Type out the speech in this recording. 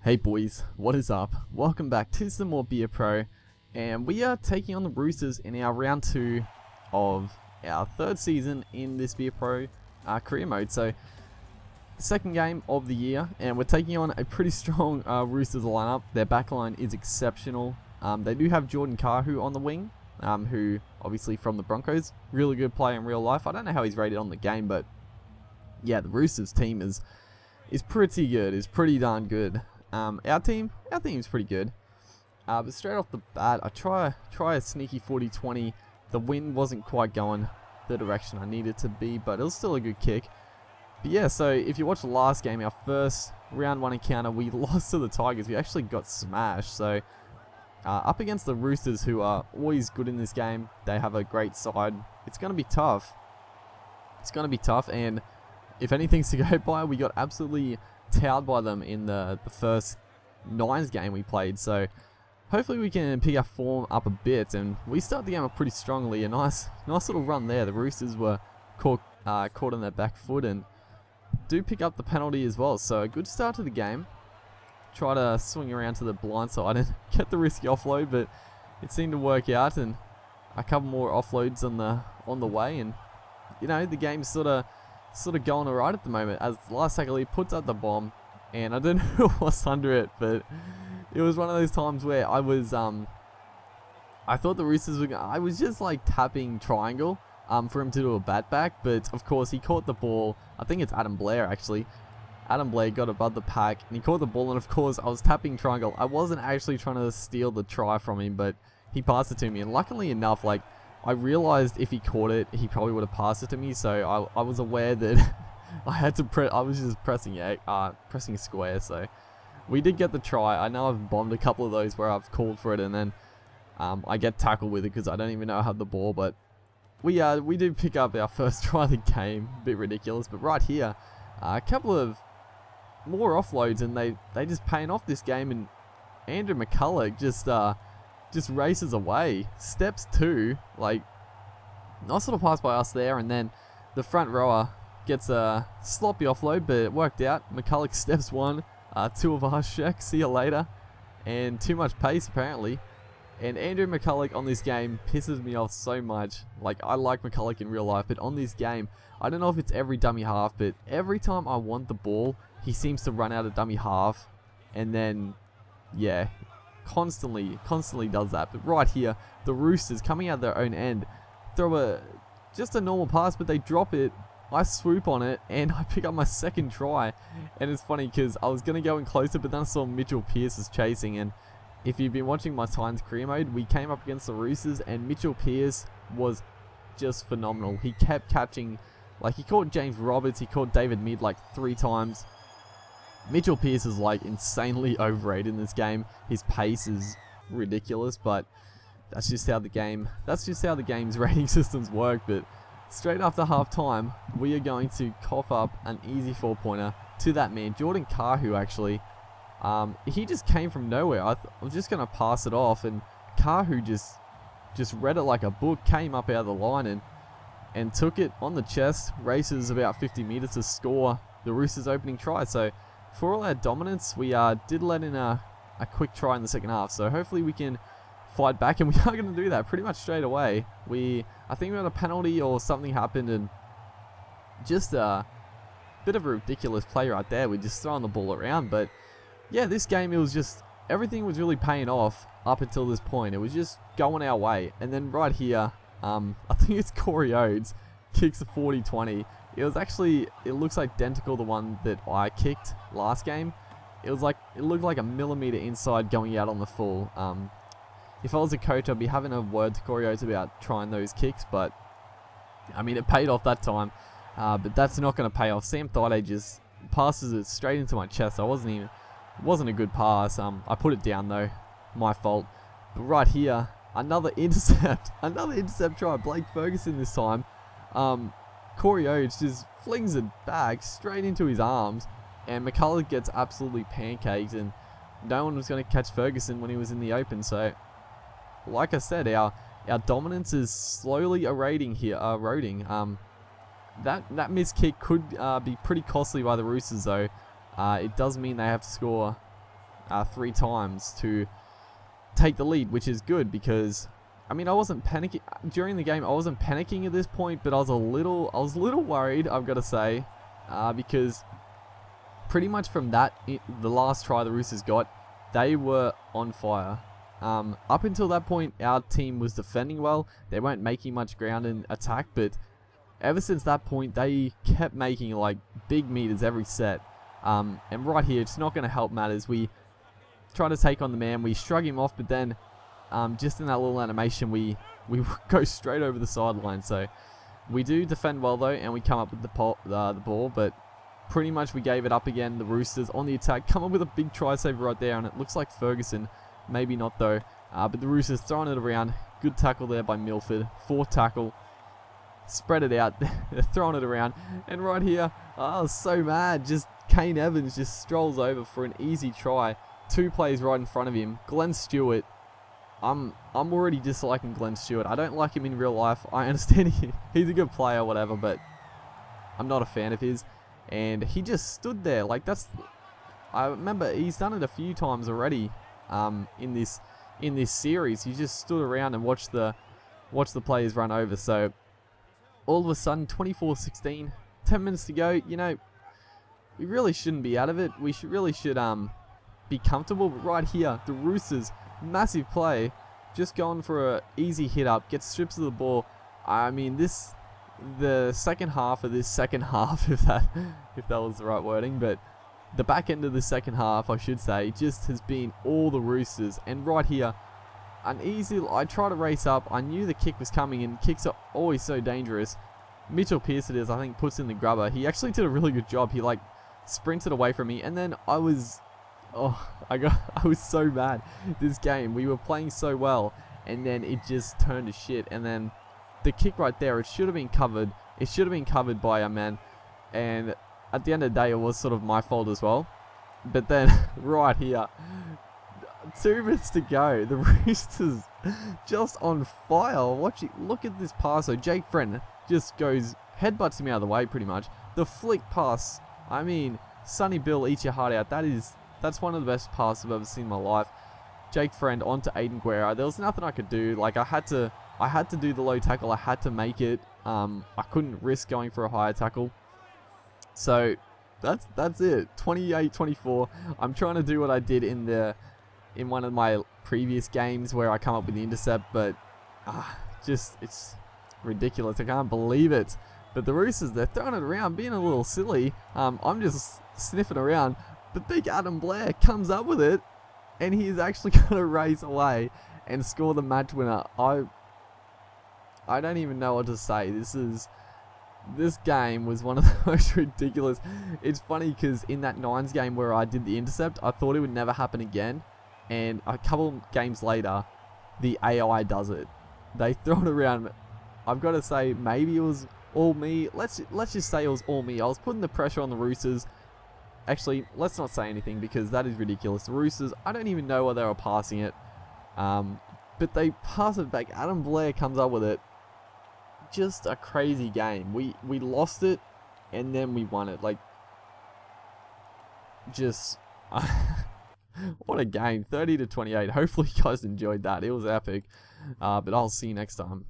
Hey boys, what is up? Welcome back to some more Beer Pro, and we are taking on the Roosters in our round 2 of our third season in this Beer Pro career mode. So, second game of the year, and we're taking on a pretty strong Roosters lineup. Their backline is exceptional. They do have Jordan Kahu on the wing, who obviously from the Broncos, really good player in real life. I don't know how he's rated on the game, but yeah, the Roosters team is pretty good. Is pretty darn good. Our team is pretty good. But straight off the bat, I try a sneaky 40-20. The wind wasn't quite going the direction I needed to be, but it was still a good kick. But yeah, so if you watch the last game, our first round 1 encounter, we lost to the Tigers. We actually got smashed. So up against the Roosters, who are always good in this game, they have a great side. It's going to be tough. It's going to be tough, and if anything's to go by, we got absolutely towed by them in the first Nines game we played. So hopefully we can pick our form up a bit, and we start the game up pretty strongly. A nice little run there. The Roosters were caught on their back foot and do pick up the penalty as well. So a good start to the game. Try to swing around to the blind side and get the risky offload, but it seemed to work out, and a couple more offloads on the way, and you know, the game's sort of going alright at the moment, as the last tackle he puts out the bomb, and I don't know who was under it, but it was one of those times where I thought the Roosters were I was just like tapping triangle for him to do a bat back, but of course he caught the ball. I think it's Adam Blair actually. Adam Blair got above the pack and he caught the ball, and of course I was tapping triangle. I wasn't actually trying to steal the try from him, but he passed it to me, and luckily enough, like, I realized if he caught it, he probably would have passed it to me, so I was aware that I had to I was just pressing square, so we did get the try. I know I've bombed a couple of those where I've called for it, and then I get tackled with it because I don't even know I have the ball, but we do pick up our first try of the game. A bit ridiculous, but right here, a couple of more offloads, and they just paying off this game, and Andrew McCulloch just races away. Steps 2, like, nice little pass by us there, and then the front rower gets a sloppy offload, but it worked out. McCulloch steps 1, 2 of us, Shek, see you later, and too much pace apparently. And Andrew McCulloch on this game pisses me off so much. Like, I like McCulloch in real life, but on this game, I don't know if it's every dummy half, but every time I want the ball, he seems to run out of dummy half, and then, yeah, constantly does that. But right here, the Roosters coming out their own end throw just a normal pass, but they drop it. I swoop on it and I pick up my second try, and it's funny because I was going to go in closer, but then I saw Mitchell Pearce is chasing, and if you've been watching my Titans career mode, we came up against the Roosters, and Mitchell Pearce was just phenomenal. He kept catching, like, he caught James Roberts, he caught David Mead like 3 times. Mitchell Pearce is like insanely overrated in this game. His pace is ridiculous, but that's just how the game's rating systems work. But straight after half time, we are going to cough up an easy 4-pointer to that man, Jordan Kahu. Actually, he just came from nowhere. I was just gonna pass it off, and Kahu just read it like a book, came up out of the line and took it on the chest, races about 50 meters to score the Roosters' opening try. So for all our dominance, we did let in a quick try in the second half. So hopefully we can fight back, and we are going to do that pretty much straight away. I think we had a penalty or something happened, and just a bit of a ridiculous play right there. We're just throwing the ball around. But yeah, this game, it was just, everything was really paying off up until this point. It was just going our way. And then right here, I think it's Corey Oates kicks a 40-20. It was actually, it looks identical to the one that I kicked last game. It looked like a millimeter inside going out on the full. If I was a coach, I'd be having a word to Corey Oates about trying those kicks, but I mean, it paid off that time. But that's not going to pay off. Sam Thaiday just passes it straight into my chest. It wasn't a good pass. I put it down though, my fault. But right here, another intercept try. Blake Ferguson this time. Corey Oates just flings it back straight into his arms, and McCulloch gets absolutely pancaked, and no one was going to catch Ferguson when he was in the open. So, like I said, our dominance is slowly eroding here. That missed kick could be pretty costly by the Roosters, though. It does mean they have to score 3 times to take the lead, which is good because I mean I wasn't panicking during the game. I wasn't panicking at this point, but I was a little worried, I've got to say, because pretty much from the last try the Roosters got, they were on fire. Up until that point, our team was defending well. They weren't making much ground in attack, but ever since that point, they kept making like big meters every set. And right here, it's not going to help matters. We try to take on the man. We shrug him off, but then just in that little animation, we go straight over the sideline. So we do defend well though, and we come up with the ball, but pretty much we gave it up again. The Roosters on the attack come up with a big try saver right there, and it looks like Ferguson. Maybe not though. But the Roosters throwing it around. Good tackle there by Milford. 4th tackle. Spread it out. They're throwing it around. And right here, I was so mad. Just Kane Evans just strolls over for an easy try. 2 plays right in front of him. Glenn Stewart. I'm already disliking Glenn Stewart. I don't like him in real life. I understand he's a good player, whatever, but I'm not a fan of his. And he just stood there. Like I remember he's done it a few times already. In this series, he just stood around and watched the players run over. So all of a sudden, 24-16, 10 minutes to go. You know, we really shouldn't be out of it. We should be comfortable. But right here, the Roosters, massive play, just going for a easy hit up, gets strips of the ball. I mean, the second half of this second half, if that was the right wording, but the back end of the second half, I should say, just has been all the Roosters. And right here, I try to race up. I knew the kick was coming, and kicks are always so dangerous. Mitchell Pearce it is, I think, puts in the grubber. He actually did a really good job. He like sprinted away from me, and then I was so mad. This game, we were playing so well, and then it just turned to shit. And then the kick right there, it should have been covered. It should have been covered by a man, and at the end of the day, it was sort of my fault as well. But then, right here, 2 minutes to go. The Roosters just on fire. Look at this pass. So Jake Friend just goes, headbutts him out of the way pretty much. The flick pass. I mean, Sonny Bill, eat your heart out. That's one of the best passes I've ever seen in my life. Jake Friend onto Aiden Guerra. There was nothing I could do. Like, I had to do the low tackle. I had to make it. I couldn't risk going for a higher tackle. So that's it. 28-24. I'm trying to do what I did in one of my previous games where I come up with the intercept, but it's ridiculous. I can't believe it. But the Roosters, they're throwing it around, being a little silly. I'm just sniffing around. But big Adam Blair comes up with it, and he's actually going to race away and score the match winner. I don't even know what to say. This game was one of the most ridiculous. It's funny because in that Nines game where I did the intercept, I thought it would never happen again. And a couple games later, the AI does it. They throw it around. I've got to say, maybe it was all me. Let's just say it was all me. I was putting the pressure on the Roosters. Actually, let's not say anything because that is ridiculous. The Roosters, I don't even know where they were passing it. But they pass it back. Adam Blair comes up with it. Just a crazy game. We lost it, and then we won it. Like, just what a game. 30-28. Hopefully you guys enjoyed that. It was epic. But I'll see you next time.